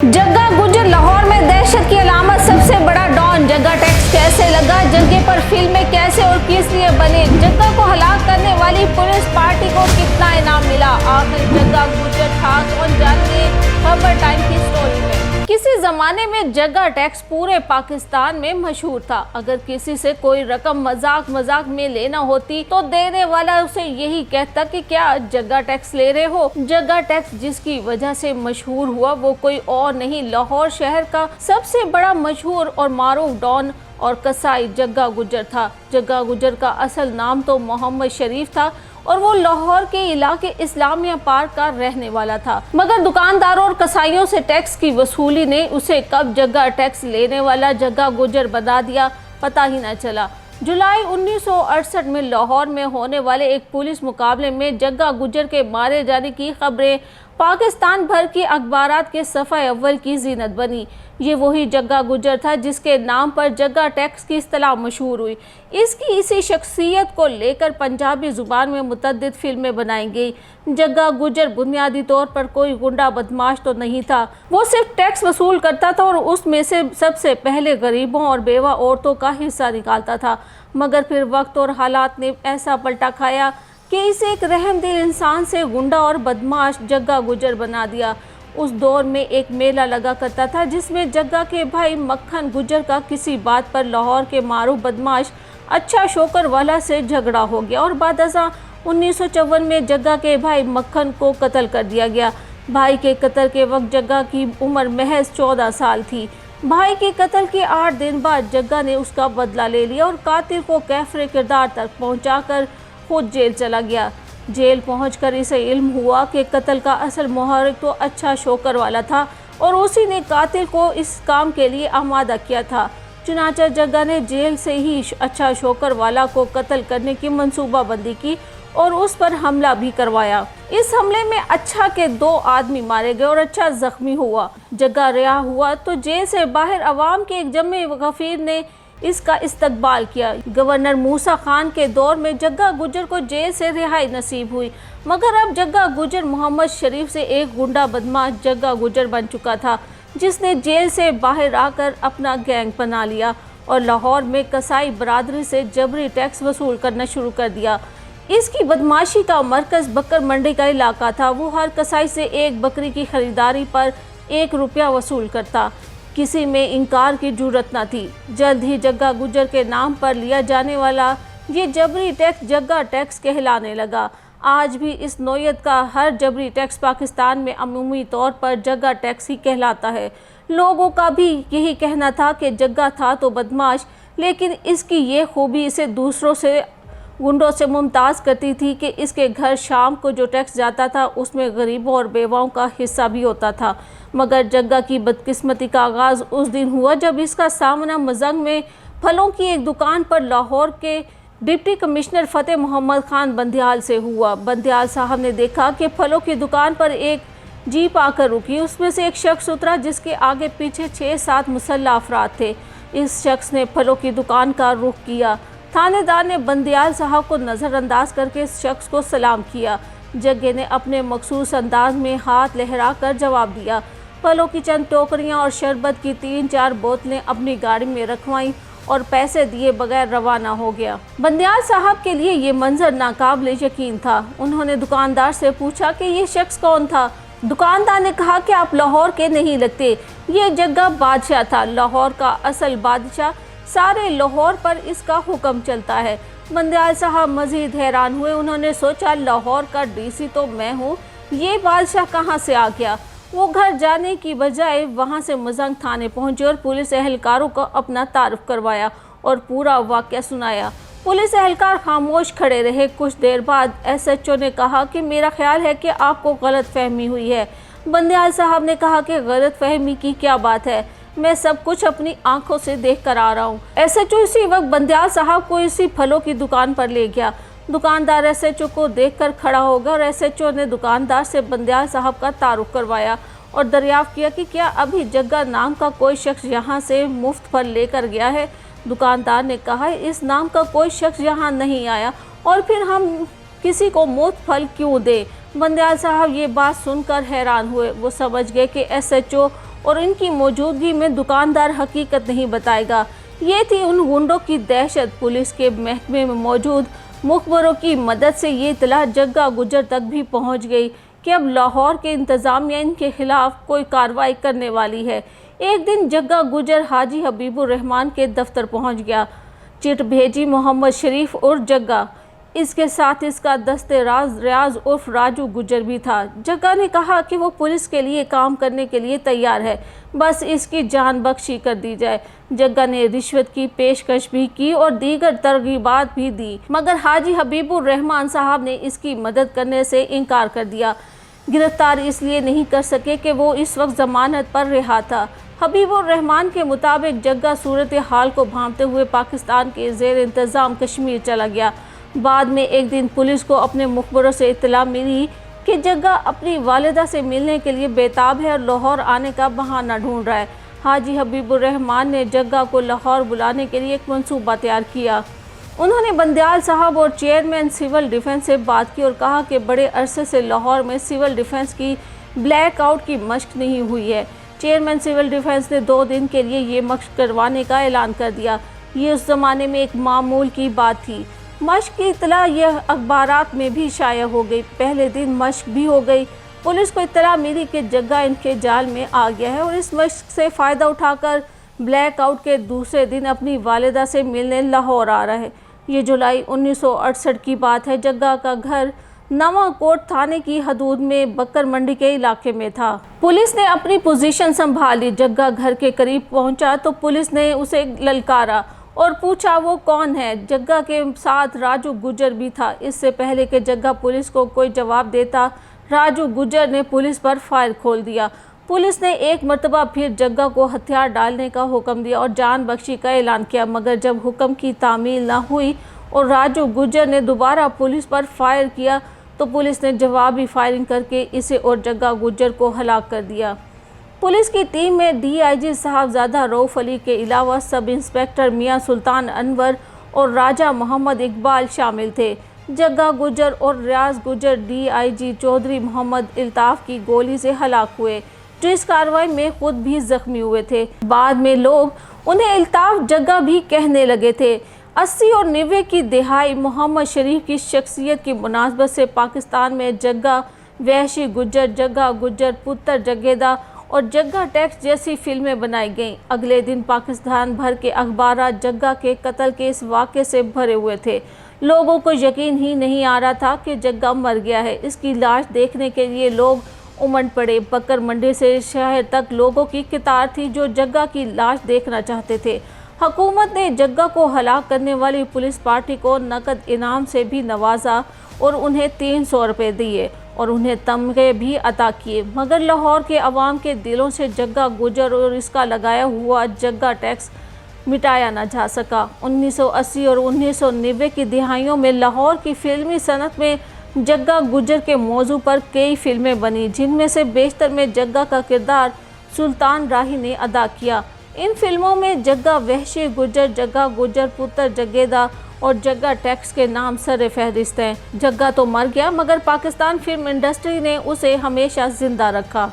जग्गा गुजर लाहौर में दहशत की अलामत, सबसे बड़ा डॉन। जग्गा टैक्स कैसे लगा, जग्गे पर फिल्में कैसे और किस लिए बनी, जग्गा को हलाक करने वाली पुलिस पार्टी को कितना इनाम मिला, आखिर जग्गा गुजर था कौन, जानिए खबर टाइम की स्टोरी में। किसी जमाने में जग्गा टैक्स पूरे पाकिस्तान में मशहूर था। अगर किसी से कोई रकम मजाक में लेना होती तो देने वाला उसे यही कहता कि क्या जग्गा टैक्स ले रहे हो। जग्गा टैक्स जिसकी वजह से मशहूर हुआ वो कोई और नहीं, लाहौर शहर का सबसे बड़ा मशहूर और मारूफ डॉन और कसाई जग्गा गुजर था। जग्गा गुजर का असल नाम तो मोहम्मद शरीफ था और वो लाहौर के इलाके इस्लामिया पार्क का रहने वाला था, मगर दुकानदारों और कसाईयों से टैक्स की वसूली ने उसे कब जग्गा टैक्स लेने वाला जग्गा गुजर बना दिया पता ही न चला। जुलाई 1968 में लाहौर में होने वाले एक पुलिस मुकाबले में जग्गा गुजर के मारे जाने की खबरें पाकिस्तान भर की अखबारात के सफ़ा अव्वल की जीनत बनी। ये वही जग्गा गुजर था जिसके नाम पर जग्गा टैक्स की इस्तिलाह मशहूर हुई। इसकी इसी शख्सियत को लेकर पंजाबी ज़ुबान में मुतअद्दिद फिल्में बनाई गई। जग्गा गुजर बुनियादी तौर पर कोई गुंडा बदमाश तो नहीं था, वो सिर्फ टैक्स वसूल करता था और उसमें से सबसे पहले गरीबों और बेवा औरतों का हिस्सा निकालता था। मगर फिर वक्त और हालात ने ऐसा पलटा खाया कि इसे एक रहमदिल इंसान से गुंडा और बदमाश जग्गा गुजर बना दिया। उस दौर में एक मेला लगा करता था जिसमें जग्गा के भाई मक्खन गुजर का किसी बात पर लाहौर के मारूफ बदमाश अच्छा शोकर वाला से झगड़ा हो गया और बादशाह 1954 में जग्गा के भाई मक्खन को कत्ल कर दिया गया। भाई के कत्ल के वक्त जग्गा की उम्र महज 14 साल थी। भाई के कत्ल के 8 दिन बाद जग्गा ने उसका बदला ले लिया और कातिल को कैफरे किरदार तक पहुंचाकर खुद जेल चला गया। जेल पहुंचकर इसे इल्म हुआ कि कत्ल का असल मुहर्रिक तो अच्छा शोकर वाला था और उसी ने कातिल को इस काम के लिए आमादा किया था। चुनांचे जग्गा ने जेल से ही अच्छा शोकर वाला को कत्ल करने की मंसूबाबंदी की और उस पर हमला भी करवाया। इस हमले में अच्छा के 2 आदमी मारे गए और अच्छा जख्मी हुआ। जग्गा रिहा हुआ तो जेल से बाहर अवाम के एक जमे गफीर ने इसका इस्तकबाल किया। गवर्नर मूसा खान के दौर में जग्गा गुजर को जेल से रिहाई नसीब हुई, मगर अब जग्गा गुजर मोहम्मद शरीफ से एक गुंडा बदमाश जग्गा गुजर बन चुका था जिसने जेल से बाहर आकर अपना गैंग बना लिया और लाहौर में कसाई बरादरी से जबरी टैक्स वसूल करना शुरू कर दिया। इसकी बदमाशी का मरकज़ बकर मंडी का इलाका था। वो हर कसाई से एक बकरी की खरीदारी पर 1 रुपया वसूल करता। किसी में इनकार की जुर्रत न थी। जल्द ही जग्गा गुजर के नाम पर लिया जाने वाला ये जबरी टैक्स जग्गा टैक्स कहलाने लगा। आज भी इस नौयत का हर जबरी टैक्स पाकिस्तान में अमूमी तौर पर जग्गा टैक्स ही कहलाता है। लोगों का भी यही कहना था कि जग्गा था तो बदमाश, लेकिन इसकी ये खूबी इसे दूसरों से गुंडों से मुमताज़ करती थी कि इसके घर शाम को जो टैक्स जाता था उसमें गरीबों और बेवाओं का हिस्सा भी होता था। मगर जग्गा की बदकिस्मती का आगाज़ उस दिन हुआ जब इसका सामना मजंग में फलों की एक दुकान पर लाहौर के डिप्टी कमिश्नर फ़तेह मोहम्मद खान बंदियाल से हुआ। बंदियाल साहब ने देखा कि फलों की दुकान पर एक जीप आकर रुकी। उसमें से एक शख्स उतरा जिसके आगे पीछे 6-7 मुसल्लह अफराद थे। इस शख्स ने फलों की दुकान का रुख किया। थानेदार ने बंदियाल साहब को नज़रअंदाज करके इस शख्स को सलाम किया। जग्गे ने अपने मखसूस अंदाज में हाथ लहरा कर जवाब दिया। फलों की चंद टोकरियां और शरबत की 3-4 बोतलें अपनी गाड़ी में रखवाईं और पैसे दिए बगैर रवाना हो गया। बंदियाल साहब के लिए ये मंजर नाकाबिल यकीन था। उन्होंने दुकानदार से पूछा कि ये शख्स कौन था। दुकानदार ने कहा कि आप लाहौर के नहीं लगते, ये जग्गा बादशाह था, लाहौर का असल बादशाह, सारे लाहौर पर इसका हुक्म चलता है। बंदियाल साहब मजीद हैरान हुए। उन्होंने सोचा लाहौर का डीसी तो मैं हूँ, ये बादशाह कहाँ से आ गया। वो घर जाने की बजाय वहाँ से मजंग थाने पहुँचे और पुलिस एहलकारों को अपना तारुफ करवाया और पूरा वाक़या सुनाया। पुलिस एहलकार खामोश खड़े रहे। कुछ देर बाद SHO ने कहा कि मेरा ख्याल है कि आपको गलत फहमी हुई है। बंदियाल साहब ने कहा कि गलत फहमी की क्या बात है, मैं सब कुछ अपनी आंखों से देख कर आ रहा हूँ। SHO इसी वक्त बंदियाल साहब को इसी फलों की दुकान पर ले गया। दुकानदार SHO को देखकर खड़ा हो गया और SHO ने दुकानदार से बंदियाल साहब का तारुफ करवाया और दरियाफ्त किया कि क्या अभी जग्गा नाम का कोई शख्स यहाँ से मुफ्त फल लेकर गया है। दुकानदार ने कहा इस नाम का कोई शख्स यहाँ नहीं आया और फिर हम किसी को मुफ्त फल क्यों दें। बंदियाल साहब ये बात सुनकर हैरान हुए। वो समझ गए कि SHO और इनकी मौजूदगी में दुकानदार हकीकत नहीं बताएगा। ये थी उन गुंडों की दहशत। पुलिस के महकमे में मौजूद मुखबरों की मदद से ये इत्तला जग्गा गुजर तक भी पहुंच गई कि अब लाहौर के इंतजामिया इनके खिलाफ कोई कार्रवाई करने वाली है। एक दिन जग्गा गुजर हाजी हबीबुर रहमान के दफ्तर पहुंच गया। चिट भेजी मोहम्मद शरीफ और जग्गा, इसके साथ इसका दस्ते राज रियाज उर्फ राजू गुजर भी था। जग्गा ने कहा कि वो पुलिस के लिए काम करने के लिए तैयार है, बस इसकी जान बख्शी कर दी जाए। जग्गा ने रिश्वत की पेशकश भी की और दीगर तरगीबात भी दी, मगर हाजी हबीबुर रहमान साहब ने इसकी मदद करने से इनकार कर दिया। गिरफ्तार इसलिए नहीं कर सके कि वो इस वक्त जमानत पर रिहा था। हबीबुर रहमान के मुताबिक जग्गा सूरत हाल को भांपते हुए पाकिस्तान के ज़ेर इंतज़ाम कश्मीर चला गया। बाद में एक दिन पुलिस को अपने मुखबरों से इत्तला मिली कि जग्गा अपनी वालिदा से मिलने के लिए बेताब है और लाहौर आने का बहाना ढूंढ रहा है। हाजी हबीबुर रहमान ने जग्गा को लाहौर बुलाने के लिए एक मंसूबा तैयार किया। उन्होंने बंदयाल साहब और चेयरमैन सिविल डिफेंस से बात की और कहा कि बड़े अरसे से लाहौर में सिविल डिफेंस की ब्लैक आउट की मशक नहीं हुई है। चेयरमैन सिविल डिफेंस ने 2 दिन के लिए ये मशक करवाने का ऐलान कर दिया। ये उस ज़माने में एक मामूल की बात थी। मशक की इत्तला यह अखबारात में भी शाया हो गई। पहले दिन मशक भी हो गई। पुलिस को इत्तला मिली कि जग्गा इनके जाल में आ गया है और इस मशक से फ़ायदा उठाकर ब्लैक आउट के दूसरे दिन अपनी वालिदा से मिलने लाहौर आ रहा है। ये जुलाई 1968 की बात है। जग्गा का घर नवा कोट थाने की हदूद में बकर मंडी के इलाके में था। पुलिस ने अपनी पोजीशन संभाली। जग्गा घर के करीब पहुंचा तो पुलिस ने उसे ललकारा और पूछा वो कौन है। जग्गा के साथ राजू गुजर भी था। इससे पहले कि जग्गा पुलिस को कोई जवाब देता, राजू गुजर ने पुलिस पर फायर खोल दिया। पुलिस ने एक मरतबा फिर जग्गा को हथियार डालने का हुक्म दिया और जान बख्शी का ऐलान किया, मगर जब हुक्म की तामील न हुई और राजू गुजर ने दोबारा पुलिस पर फायर किया तो पुलिस ने जवाबी फायरिंग करके इसे और जग्गा गुजर को हलाक कर दिया। पुलिस की टीम में DIG साहबजादा रऊफ अली के अलावा सब इंस्पेक्टर मियां सुल्तान अनवर और राजा मोहम्मद इकबाल शामिल थे। जग्गा गुजर और रियाज गुजर DIG चौधरी मोहम्मद इल्ताफ़ की गोली से हलाक हुए, जो इस कार्रवाई में खुद भी जख्मी हुए थे। बाद में लोग उन्हें इल्ताफ़ जग्गा भी कहने लगे थे। 80 और 90 की दिहाई मोहम्मद शरीफ की शख्सियत की मुनासबत से पाकिस्तान में जग्गा वहशी गुजर, जग्गा गुजर पुत्र जगेदा और जग्गा टैक्स जैसी फिल्में बनाई गईं। अगले दिन पाकिस्तान भर के अखबारात जग्गा के कत्ल के इस वाक़े से भरे हुए थे। लोगों को यकीन ही नहीं आ रहा था कि जग्गा मर गया है। इसकी लाश देखने के लिए लोग उमड़ पड़े। बकर मंडी से शहर तक लोगों की कतार थी जो जग्गा की लाश देखना चाहते थे। हुकूमत ने जग्गा को हलाक करने वाली पुलिस पार्टी को नकद इनाम से भी नवाजा और उन्हें 300 रुपये दिए और उन्हें तमगे भी अता किए, मगर लाहौर के अवाम के दिलों से जग्गा गुजर और इसका लगाया हुआ जग्गा टैक्स मिटाया न जा सका। 1980 और 1990 की दिहाइयों में लाहौर की फिल्मी सनत में जग्गा गुजर के मौजू पर कई फिल्में बनी, जिनमें से बेशतर में जग्गा का किरदार सुल्तान राही ने अदा किया। इन फिल्मों में जग्गा वहशी गुजर, जग्गा गुजर पुत्र जगेदा और जग्गा टैक्स के नाम सर फहरिस्त हैं। जग्गा तो मर गया, मगर पाकिस्तान फिल्म इंडस्ट्री ने उसे हमेशा जिंदा रखा।